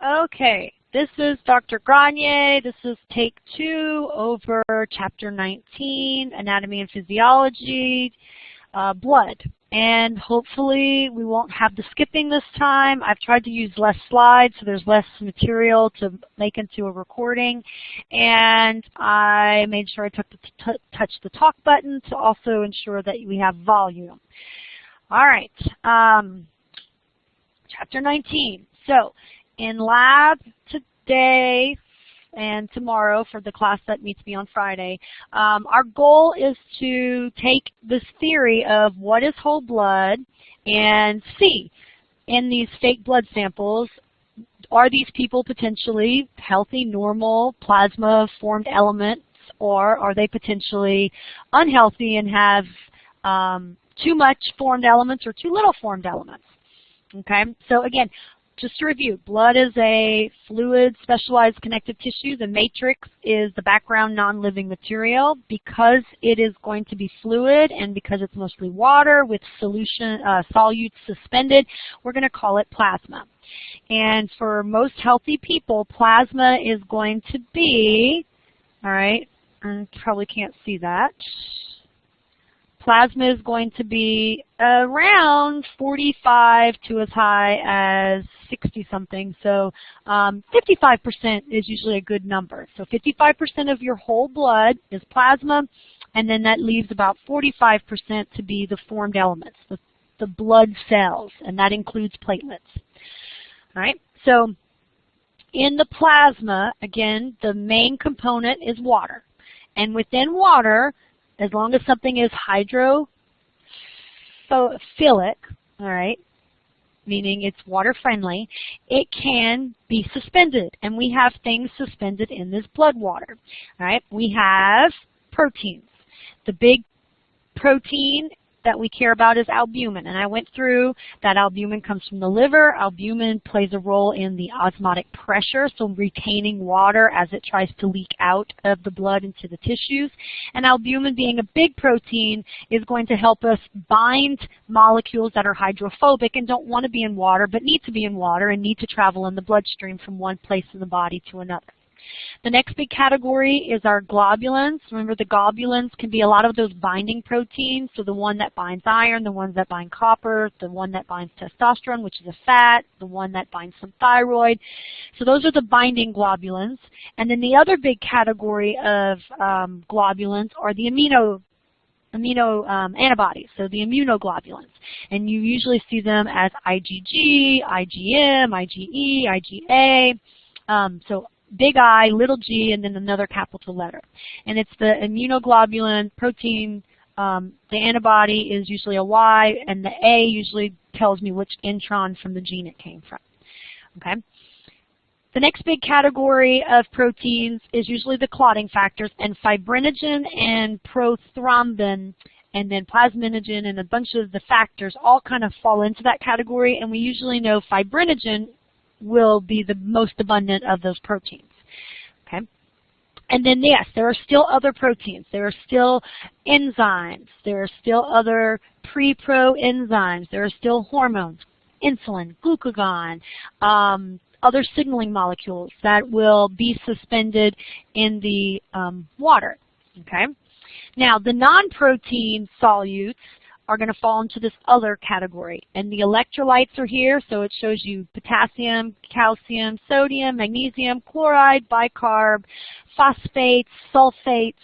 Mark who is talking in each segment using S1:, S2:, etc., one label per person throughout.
S1: Okay, this is Dr. Granier. This is take 2 over Chapter 19, Anatomy and Physiology, blood. And hopefully we won't have the skipping this time. I've tried to use less slides so there's less material to make into a recording. And I made sure I touched the talk button to also ensure that we have volume. All right, Chapter 19. So in lab today and tomorrow for the class that meets me on Friday, our goal is to take this theory of what is whole blood and see in these fake blood samples, are these people potentially healthy, normal, plasma-formed elements, or are they potentially unhealthy and have too much formed elements or too little formed elements? Okay, so again, just to review, blood is a fluid, specialized connective tissue. The matrix is the background non-living material. Because it is going to be fluid and because it's mostly water with solution, solutes suspended, we're going to call it plasma. And for most healthy people, plasma is going to be, all right, I probably can't see that. Plasma is going to be around 45 to as high as 60-something. So 55% is usually a good number. So 55% of your whole blood is plasma, and then that leaves about 45% to be the formed elements, the blood cells, and that includes platelets. All right. So in the plasma, again, the main component is water. And within water, as long as something is hydrophilic, all right, meaning it's water friendly, it can be suspended. And we have things suspended in this blood water. All right, we have proteins. The big protein that we care about is albumin, and I went through that. Albumin comes from the liver. Albumin plays a role in the osmotic pressure, so retaining water as it tries to leak out of the blood into the tissues. And albumin, being a big protein, is going to help us bind molecules that are hydrophobic and don't want to be in water but need to be in water and need to travel in the bloodstream from one place in the body to another. The next big category is our globulins. Remember, the globulins can be a lot of those binding proteins, so the one that binds iron, the ones that bind copper, the one that binds testosterone, which is a fat, the one that binds some thyroid. So those are the binding globulins. And then the other big category of globulins are the amino antibodies, so the immunoglobulins. And you usually see them as IgG, IgM, IgE, IgA. So big I, little g, and then another capital letter. And it's the immunoglobulin protein. The antibody is usually a Y, and the A usually tells me which intron from the gene it came from. Okay. The next big category of proteins is usually the clotting factors, and fibrinogen and prothrombin and then plasminogen and a bunch of the factors all kind of fall into that category, and we usually know fibrinogen will be the most abundant of those proteins. Okay. And then, yes, there are still other proteins. There are still enzymes. There are still other pre-pro enzymes. There are still hormones, insulin, glucagon, other signaling molecules that will be suspended in the water. Okay. Now, the non-protein solutes are going to fall into this other category. And the electrolytes are here, so it shows you potassium, calcium, sodium, magnesium, chloride, bicarb, phosphates, sulfates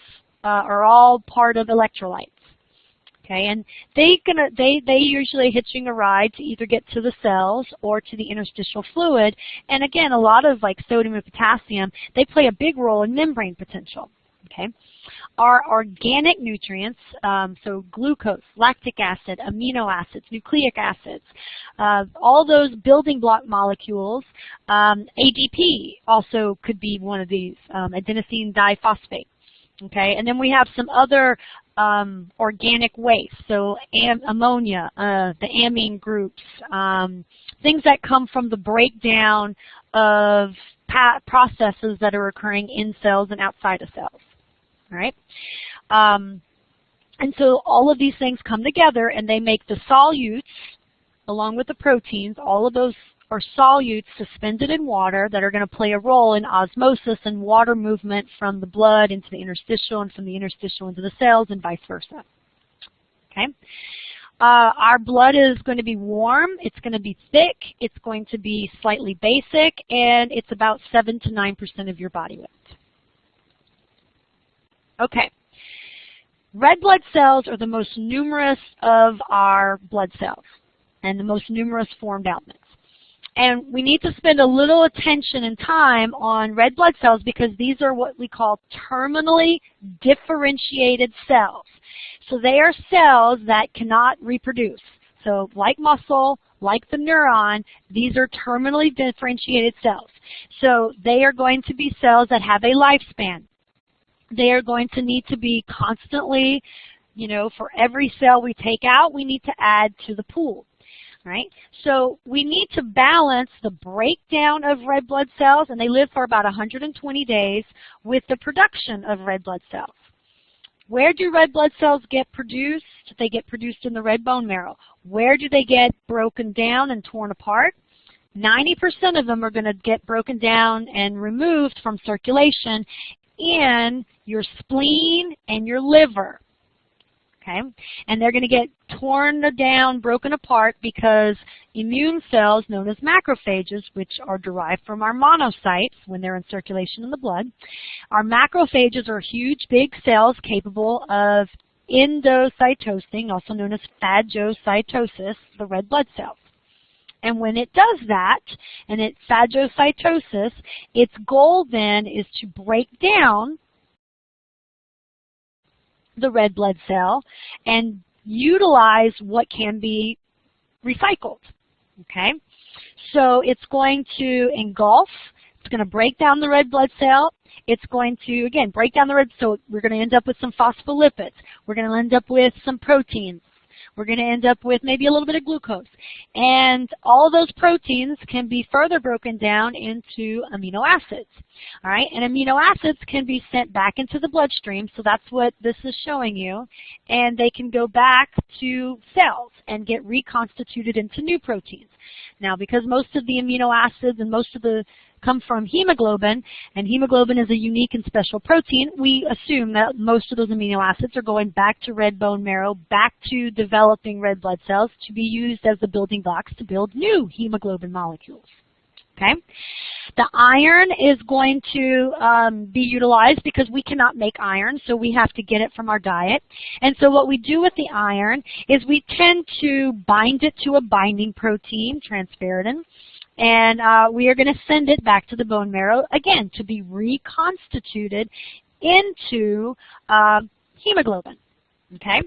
S1: are all part of electrolytes. Okay, and they usually hitching a ride to either get to the cells or to the interstitial fluid. And again, a lot of like sodium and potassium, they play a big role in membrane potential. Okay. Our organic nutrients, so glucose, lactic acid, amino acids, nucleic acids, all those building block molecules, ADP also could be one of these, adenosine diphosphate. Okay, and then we have some other organic waste, so ammonia, the amine groups, things that come from the breakdown of processes that are occurring in cells and outside of cells. All right, and so all of these things come together and they make the solutes, along with the proteins. All of those or solutes suspended in water that are going to play a role in osmosis and water movement from the blood into the interstitial and from the interstitial into the cells and vice versa. Okay? Our blood is going to be warm, it's going to be thick, it's going to be slightly basic, and it's about 7 to 9% of your body weight. Okay. Red blood cells are the most numerous of our blood cells and the most numerous formed elements. And we need to spend a little attention and time on red blood cells because these are what we call terminally differentiated cells. So they are cells that cannot reproduce. So like muscle, like the neuron, these are terminally differentiated cells. So they are going to be cells that have a lifespan. They are going to need to be constantly, for every cell we take out, we need to add to the pool. Right? So we need to balance the breakdown of red blood cells, and they live for about 120 days, with the production of red blood cells. Where do red blood cells get produced? They get produced in the red bone marrow. Where do they get broken down and torn apart? 90% of them are going to get broken down and removed from circulation in your spleen and your liver. Okay? And they're going to get torn down, broken apart, because immune cells known as macrophages, which are derived from our monocytes when they're in circulation in the blood. Our macrophages are huge, big cells capable of endocytosing, also known as phagocytosis, the red blood cells. And when it does that, and it's phagocytosis, its goal then is to break down the red blood cell and utilize what can be recycled. Okay? So it's going to engulf, it's going to break down the red blood cell, it's going to, again, break down the red, so we're going to end up with some phospholipids, we're going to end up with some proteins, we're going to end up with maybe a little bit of glucose. And all those proteins can be further broken down into amino acids. All right? And amino acids can be sent back into the bloodstream, so that's what this is showing you. And they can go back to cells and get reconstituted into new proteins. Now, because most of the amino acids and most of the come from hemoglobin, and hemoglobin is a unique and special protein, we assume that most of those amino acids are going back to red bone marrow, back to developing red blood cells to be used as the building blocks to build new hemoglobin molecules. Okay? The iron is going to be utilized because we cannot make iron, so we have to get it from our diet. And so what we do with the iron is we tend to bind it to a binding protein, transferrin, and we are going to send it back to the bone marrow, again, to be reconstituted into hemoglobin. Okay?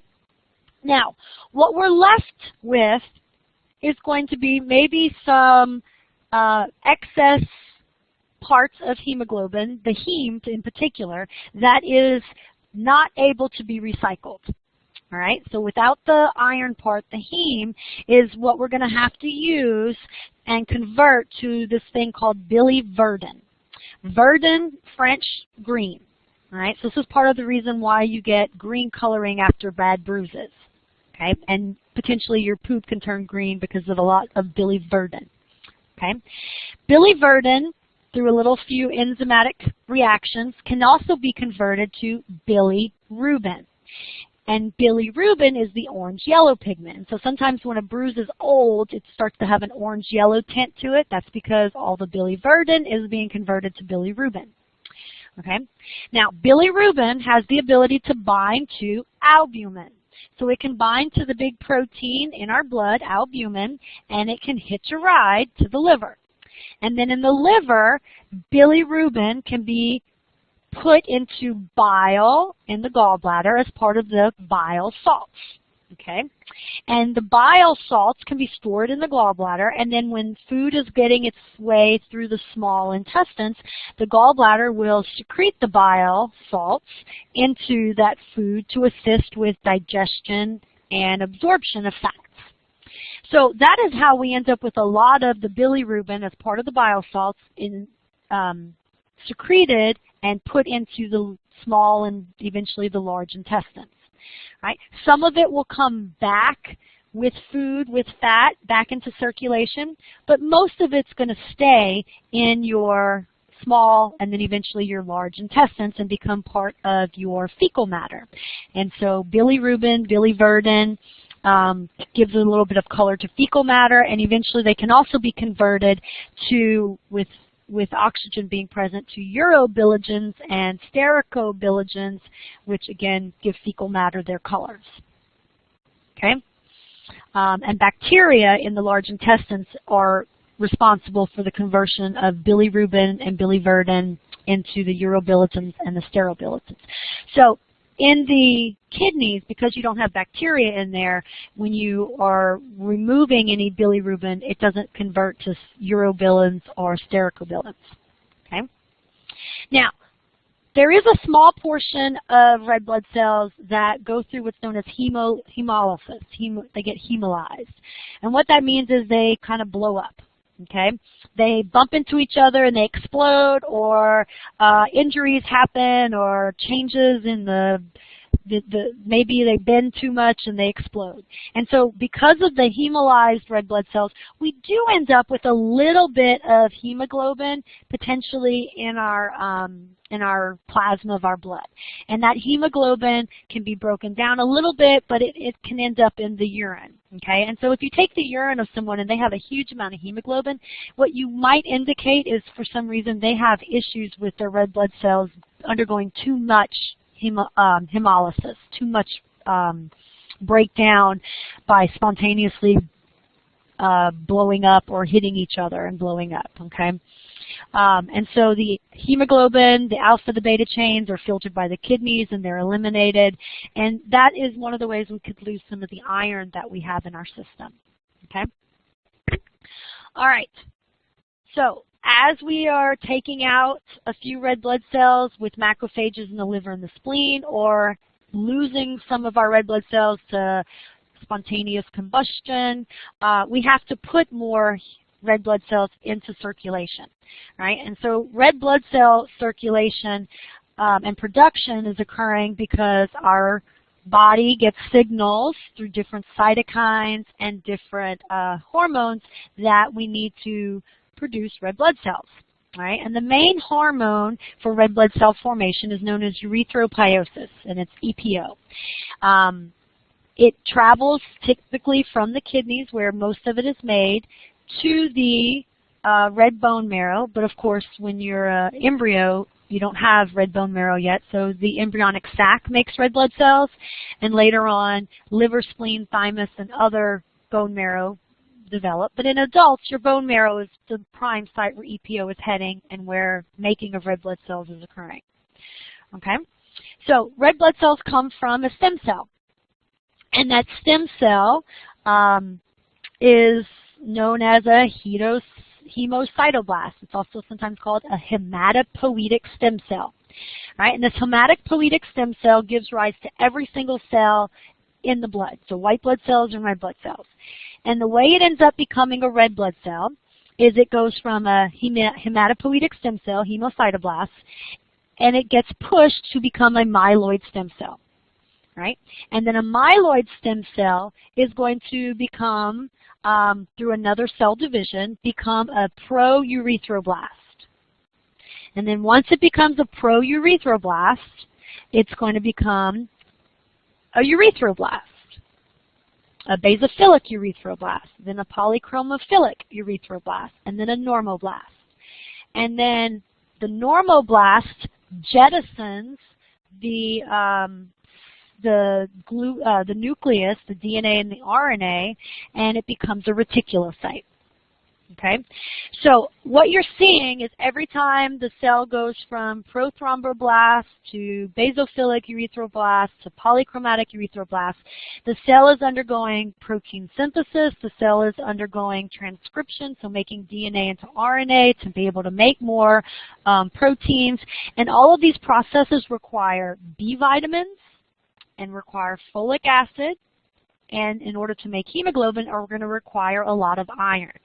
S1: Now, what we're left with is going to be maybe some excess parts of hemoglobin, the heme in particular, that is not able to be recycled. All right, so without the iron part, the heme is what we're going to have to use and convert to this thing called biliverdin. Verdin, French, green. All right, so this is part of the reason why you get green coloring after bad bruises. Okay, and potentially your poop can turn green because of a lot of biliverdin. Okay, biliverdin, through a little few enzymatic reactions, can also be converted to bilirubin. And bilirubin is the orange-yellow pigment. And so sometimes when a bruise is old, it starts to have an orange-yellow tint to it. That's because all the biliverdin is being converted to bilirubin. Okay? Now, bilirubin has the ability to bind to albumin. So it can bind to the big protein in our blood, albumin, and it can hitch a ride to the liver. And then in the liver, bilirubin can be put into bile in the gallbladder as part of the bile salts. Okay? And the bile salts can be stored in the gallbladder, and then when food is getting its way through the small intestines, the gallbladder will secrete the bile salts into that food to assist with digestion and absorption of fats. So that is how we end up with a lot of the bilirubin as part of the bile salts in secreted and put into the small and eventually the large intestines. Right? Some of it will come back with food, with fat, back into circulation, but most of it's going to stay in your small and then eventually your large intestines and become part of your fecal matter. And so bilirubin, biliverdin gives a little bit of color to fecal matter, and eventually they can also be converted to, with oxygen being present, to urobilinogens and stercobilinogens, which again give fecal matter their colors. Okay? And bacteria in the large intestines are responsible for the conversion of bilirubin and biliverdin into the urobilinogens and the stercobilinogens. So in the kidneys, because you don't have bacteria in there, when you are removing any bilirubin, it doesn't convert to urobilins or stercobilins. Okay? Now, there is a small portion of red blood cells that go through what's known as hemolysis. They get hemolyzed. And what that means is they kind of blow up. Okay? They bump into each other and they explode, or injuries happen, or changes in maybe they bend too much and they explode. And so because of the hemolyzed red blood cells, we do end up with a little bit of hemoglobin potentially in our plasma of our blood. And that hemoglobin can be broken down a little bit, but it can end up in the urine. Okay? And so if you take the urine of someone and they have a huge amount of hemoglobin, what you might indicate is for some reason they have issues with their red blood cells undergoing too much hemolysis, too much breakdown by spontaneously blowing up or hitting each other and blowing up, okay? And so the hemoglobin, the alpha, the beta chains are filtered by the kidneys and they're eliminated. And that is one of the ways we could lose some of the iron that we have in our system, okay? All right, so as we are taking out a few red blood cells with macrophages in the liver and the spleen, or losing some of our red blood cells to spontaneous combustion, we have to put more red blood cells into circulation, right? And so red blood cell circulation and production is occurring because our body gets signals through different cytokines and different hormones that we need to produce red blood cells, right? And the main hormone for red blood cell formation is known as erythropoiesis, and it's EPO. It travels typically from the kidneys, where most of it is made, to the red bone marrow. But of course, when you're an embryo, you don't have red bone marrow yet, so the embryonic sac makes red blood cells, and later on, liver, spleen, thymus, and other bone marrow develop. But in adults, your bone marrow is the prime site where EPO is heading and where making of red blood cells is occurring. Okay? So red blood cells come from a stem cell. And that stem cell is known as a hemocytoblast. It's also sometimes called a hematopoietic stem cell. Right? And this hematopoietic stem cell gives rise to every single cell in the blood, so white blood cells and red blood cells. And the way it ends up becoming a red blood cell is it goes from a hematopoietic stem cell, hemocytoblast, and it gets pushed to become a myeloid stem cell, right? And then a myeloid stem cell is going to become, through another cell division, become a prourethroblast. And then once it becomes a prourethroblast, it's going to become a erythroblast, a basophilic erythroblast, then a polychromophilic erythroblast, and then a normoblast. And then the normoblast jettisons the nucleus, the DNA and the RNA, and it becomes a reticulocyte. Okay? So what you're seeing is every time the cell goes from prothromboblast to basophilic erythroblast to polychromatic erythroblast, the cell is undergoing protein synthesis, the cell is undergoing transcription, so making DNA into RNA to be able to make more proteins, and all of these processes require B vitamins and require folic acid, and in order to make hemoglobin, are going to require a lot of iron.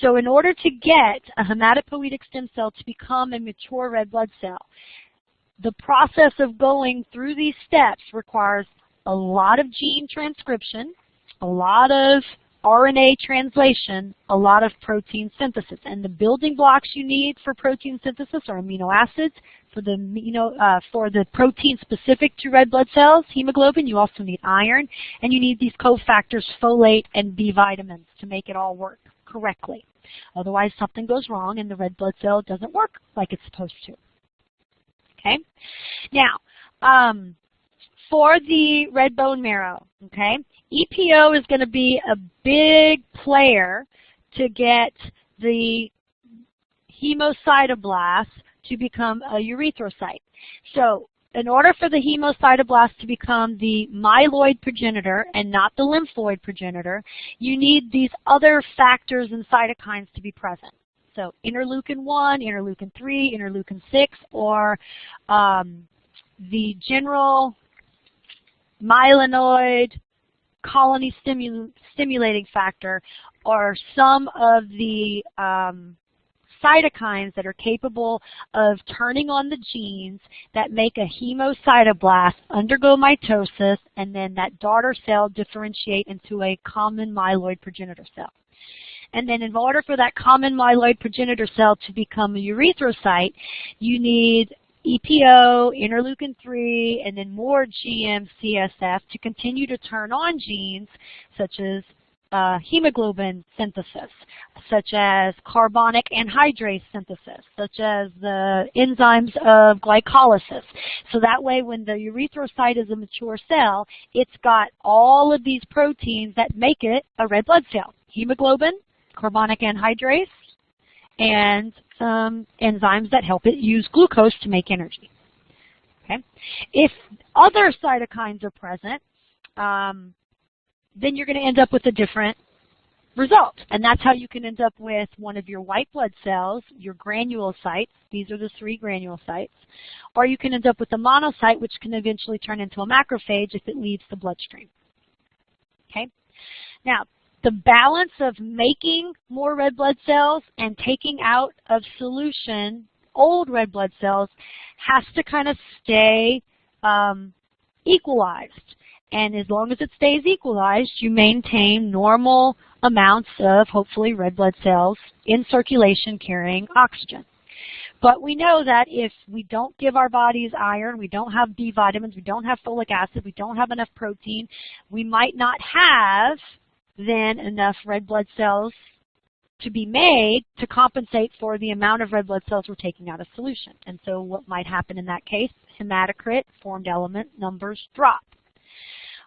S1: So in order to get a hematopoietic stem cell to become a mature red blood cell, the process of going through these steps requires a lot of gene transcription, a lot of RNA translation, a lot of protein synthesis. And the building blocks you need for protein synthesis are amino acids. For the protein specific to red blood cells, hemoglobin, you also need iron, and you need these cofactors, folate and B vitamins, to make it all work correctly. Otherwise, something goes wrong and the red blood cell doesn't work like it's supposed to. Okay? Now, for the red bone marrow, okay, EPO is going to be a big player to get the hemocytoblast to become a erythrocyte. So in order for the hemocytoblast to become the myeloid progenitor and not the lymphoid progenitor, you need these other factors and cytokines to be present. So interleukin-1, interleukin-3, interleukin-6, or the general myelinoid colony stimulating factor, or some of the cytokines that are capable of turning on the genes that make a hemocytoblast undergo mitosis and then that daughter cell differentiate into a common myeloid progenitor cell. And then in order for that common myeloid progenitor cell to become a erythrocyte, you need EPO, interleukin-3, and then more GM-CSF to continue to turn on genes such as hemoglobin synthesis, such as carbonic anhydrase synthesis, such as the enzymes of glycolysis. So that way when the erythrocyte is a mature cell, it's got all of these proteins that make it a red blood cell. Hemoglobin, carbonic anhydrase, and some enzymes that help it use glucose to make energy. Okay? If other cytokines are present, then you're going to end up with a different result. And that's how you can end up with one of your white blood cells, your granulocytes. These are the 3 granulocytes. Or you can end up with a monocyte, which can eventually turn into a macrophage if it leaves the bloodstream. Okay? Now, the balance of making more red blood cells and taking out of solution old red blood cells has to kind of stay equalized. And as long as it stays equalized, you maintain normal amounts of, hopefully, red blood cells in circulation carrying oxygen. But we know that if we don't give our bodies iron, we don't have B vitamins, we don't have folic acid, we don't have enough protein, we might not have then enough red blood cells to be made to compensate for the amount of red blood cells we're taking out of solution. And so what might happen in that case, hematocrit, formed element numbers drop.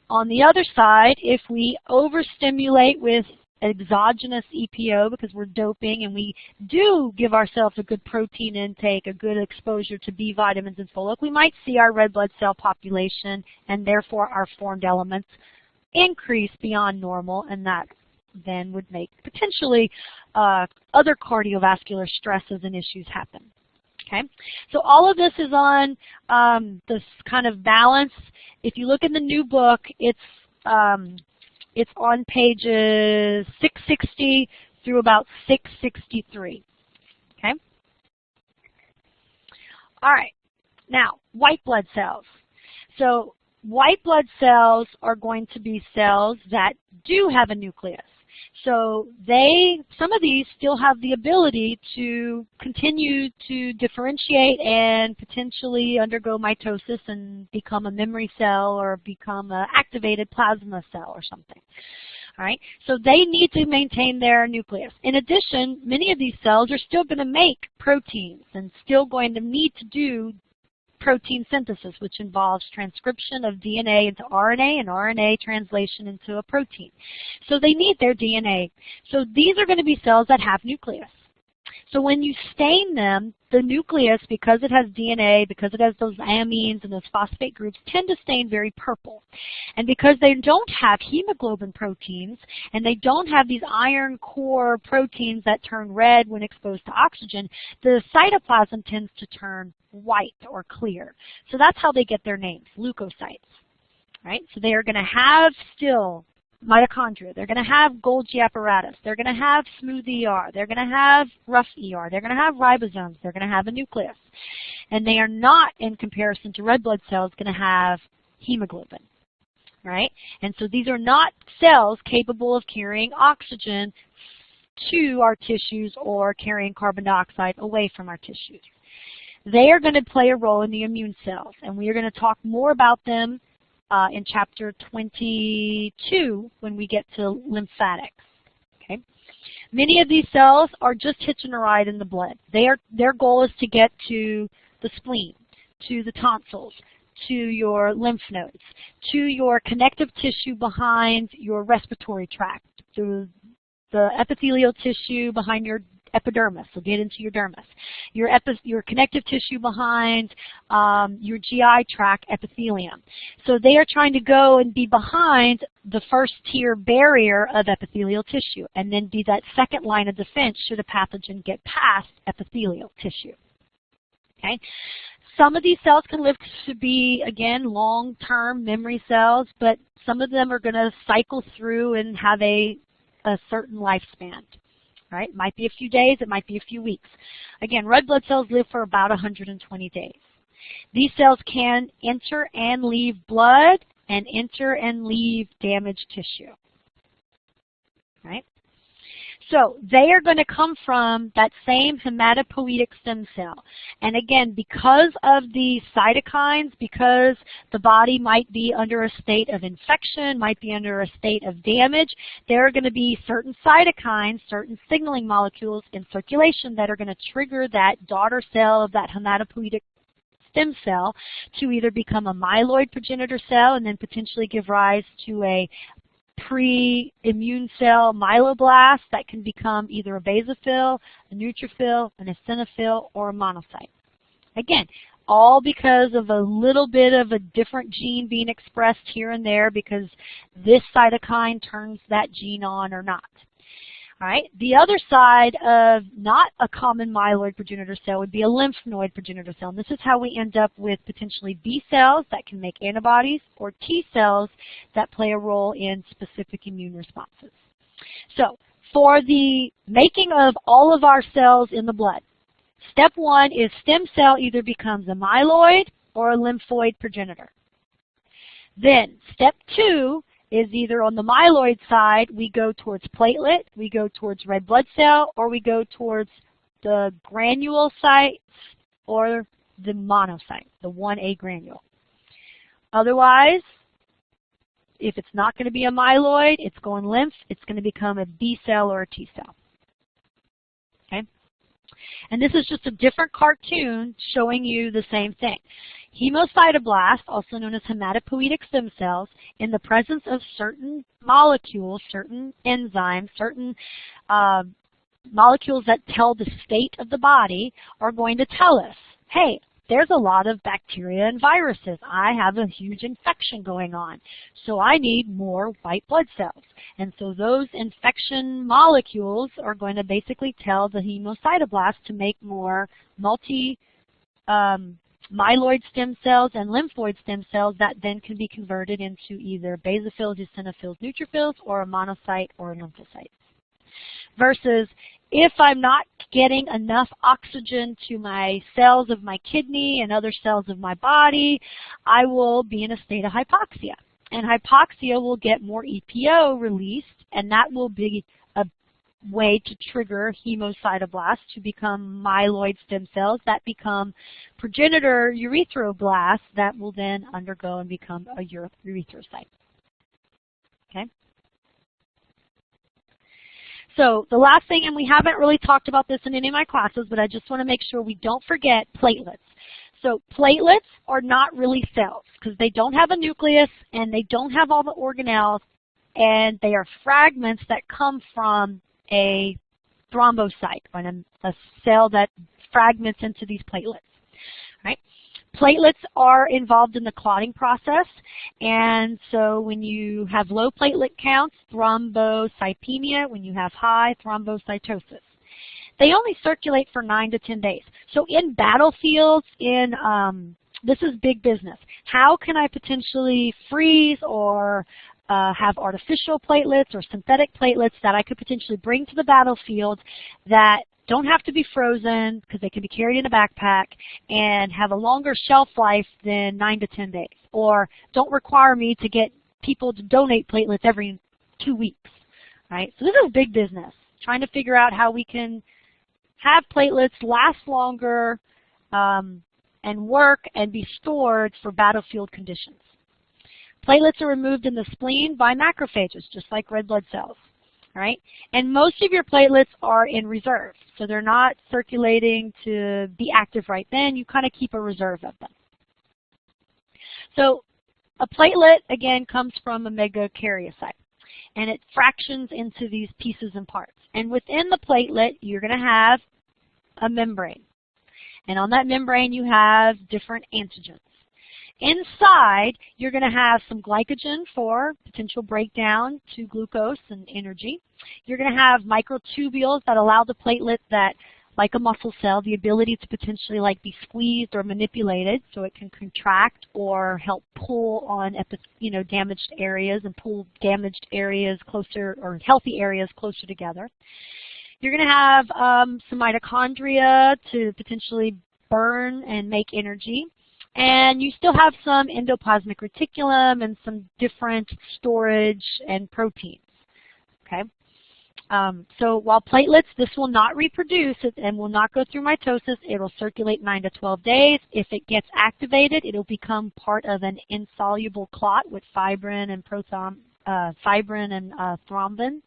S1: On the other side, if we overstimulate with exogenous EPO because we're doping and we do give ourselves a good protein intake, a good exposure to B vitamins and folate, we might see our red blood cell population and therefore our formed elements increase beyond normal, and that then would make potentially other cardiovascular stresses and issues happen. Okay, so all of this is on this kind of balance. If you look in the new book, it's on pages 660 through about 663. Okay. All right. Now, white blood cells. So white blood cells are going to be cells that do have a nucleus. So some of these still have the ability to continue to differentiate and potentially undergo mitosis and become a memory cell or become an activated plasma cell or something. All right, so they need to maintain their nucleus. In addition, many of these cells are still going to make proteins and still going to need to do protein synthesis, which involves transcription of DNA into RNA and RNA translation into a protein. So they need their DNA. So these are going to be cells that have nucleus. So when you stain them, the nucleus, because it has DNA, because it has those amines and those phosphate groups, tend to stain very purple. And because they don't have hemoglobin proteins and they don't have these iron core proteins that turn red when exposed to oxygen, the cytoplasm tends to turn white or clear. So that's how they get their names, leukocytes. Right? So they are going to have still mitochondria. They're going to have Golgi apparatus. They're going to have smooth ER. They're going to have rough ER. They're going to have ribosomes. They're going to have a nucleus. And they are not, in comparison to red blood cells, going to have hemoglobin. right? And so these are not cells capable of carrying oxygen to our tissues or carrying carbon dioxide away from our tissues. They are going to play a role in the immune cells, and we are going to talk more about them in chapter 22 when we get to lymphatics. Okay? Many of these cells are just hitching a ride in the blood. Their goal is to get to the spleen, to the tonsils, to your lymph nodes, to your connective tissue behind your respiratory tract, to the epithelial tissue behind your epidermis, so get into your dermis, your connective tissue behind your GI tract epithelium. So they are trying to go and be behind the first tier barrier of epithelial tissue and then be that second line of defense should a pathogen get past epithelial tissue. Okay? Some of these cells can live to be, again, long-term memory cells, but some of them are going to cycle through and have a certain lifespan. Right? It might be a few days, it might be a few weeks. Again, red blood cells live for about 120 days. These cells can enter and leave blood and enter and leave damaged tissue. Right? So they are going to come from that same hematopoietic stem cell. And again, because of the cytokines, because the body might be under a state of infection, might be under a state of damage, there are going to be certain cytokines, certain signaling molecules in circulation that are going to trigger that daughter cell of that hematopoietic stem cell to either become a myeloid progenitor cell and then potentially give rise to a pre-immune cell myeloblast that can become either a basophil, a neutrophil, an eosinophil, or a monocyte. Again, all because of a little bit of a different gene being expressed here and there because this cytokine turns that gene on or not. All right. The other side of not a common myeloid progenitor cell would be a lymphoid progenitor cell. And this is how we end up with potentially B cells that can make antibodies or T cells that play a role in specific immune responses. So for the making of all of our cells in the blood, step one is stem cell either becomes a myeloid or a lymphoid progenitor. Then step two is either on the myeloid side, we go towards platelet, we go towards red blood cell, or we go towards the granule sites or the monocyte, the 1A granule. Otherwise, if it's not going to be a myeloid, it's going lymph, it's going to become a B cell or a T cell. Okay? And this is just a different cartoon showing you the same thing. Hemocytoblasts, also known as hematopoietic stem cells, in the presence of certain molecules, certain enzymes, certain molecules that tell the state of the body are going to tell us, hey, there's a lot of bacteria and viruses. I have a huge infection going on, so I need more white blood cells. And so those infection molecules are going to basically tell the hemocytoblast to make more myeloid stem cells and lymphoid stem cells that then can be converted into either basophils, eosinophils, neutrophils, or a monocyte or a lymphocyte. Versus if I'm not getting enough oxygen to my cells of my kidney and other cells of my body, I will be in a state of hypoxia. And hypoxia will get more EPO released, and that will be a way to trigger hemocytoblasts to become myeloid stem cells that become progenitor erythroblasts that will then undergo and become a erythrocyte. Okay? So the last thing, and we haven't really talked about this in any of my classes, but I just want to make sure we don't forget platelets. So platelets are not really cells because they don't have a nucleus and they don't have all the organelles, and they are fragments that come from a thrombocyte, or a cell that fragments into these platelets. Right? Platelets are involved in the clotting process, and so when you have low platelet counts, thrombocythemia. When you have high, thrombocytosis. They only circulate for 9 to 10 days. So in battlefields, this is big business. How can I potentially freeze or have artificial platelets or synthetic platelets that I could potentially bring to the battlefield that don't have to be frozen because they can be carried in a backpack and have a longer shelf life than 9 to 10 days, or don't require me to get people to donate platelets every 2 weeks, right? So this is big business, trying to figure out how we can have platelets last longer and work and be stored for battlefield conditions. Platelets are removed in the spleen by macrophages, just like red blood cells, right? And most of your platelets are in reserve, so they're not circulating to be active right then. You kind of keep a reserve of them. So a platelet, again, comes from a megakaryocyte, and it fractions into these pieces and parts. And within the platelet, you're going to have a membrane. And on that membrane, you have different antigens. Inside, you're going to have some glycogen for potential breakdown to glucose and energy. You're going to have microtubules that allow the platelet that, like a muscle cell, the ability to potentially like be squeezed or manipulated so it can contract or help pull on damaged areas and pull damaged areas closer, or healthy areas closer together. You're going to have some mitochondria to potentially burn and make energy. And you still have some endoplasmic reticulum and some different storage and proteins. Okay. So while platelets, this will not reproduce and will not go through mitosis. It will circulate 9 to 12 days. If it gets activated, it will become part of an insoluble clot with fibrin and thrombin.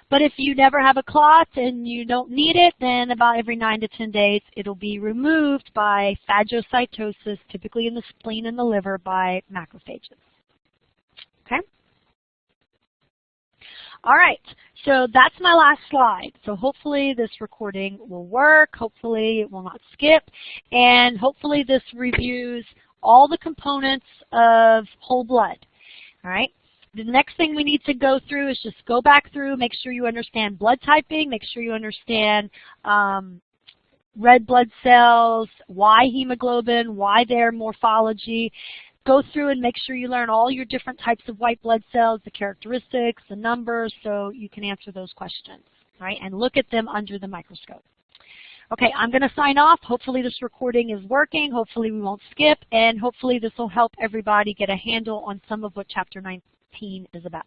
S1: But if you never have a clot and you don't need it, then about every 9 to 10 days, it'll be removed by phagocytosis, typically in the spleen and the liver, by macrophages. Okay? All right, so that's my last slide. So hopefully this recording will work. Hopefully it will not skip. And hopefully this reviews all the components of whole blood. All right? The next thing we need to go through is just go back through, make sure you understand blood typing, make sure you understand red blood cells, why hemoglobin, why their morphology. Go through and make sure you learn all your different types of white blood cells, the characteristics, the numbers, so you can answer those questions, right? And look at them under the microscope. Okay, I'm going to sign off. Hopefully this recording is working. Hopefully we won't skip, and hopefully this will help everybody get a handle on some of what Chapter 19 is about.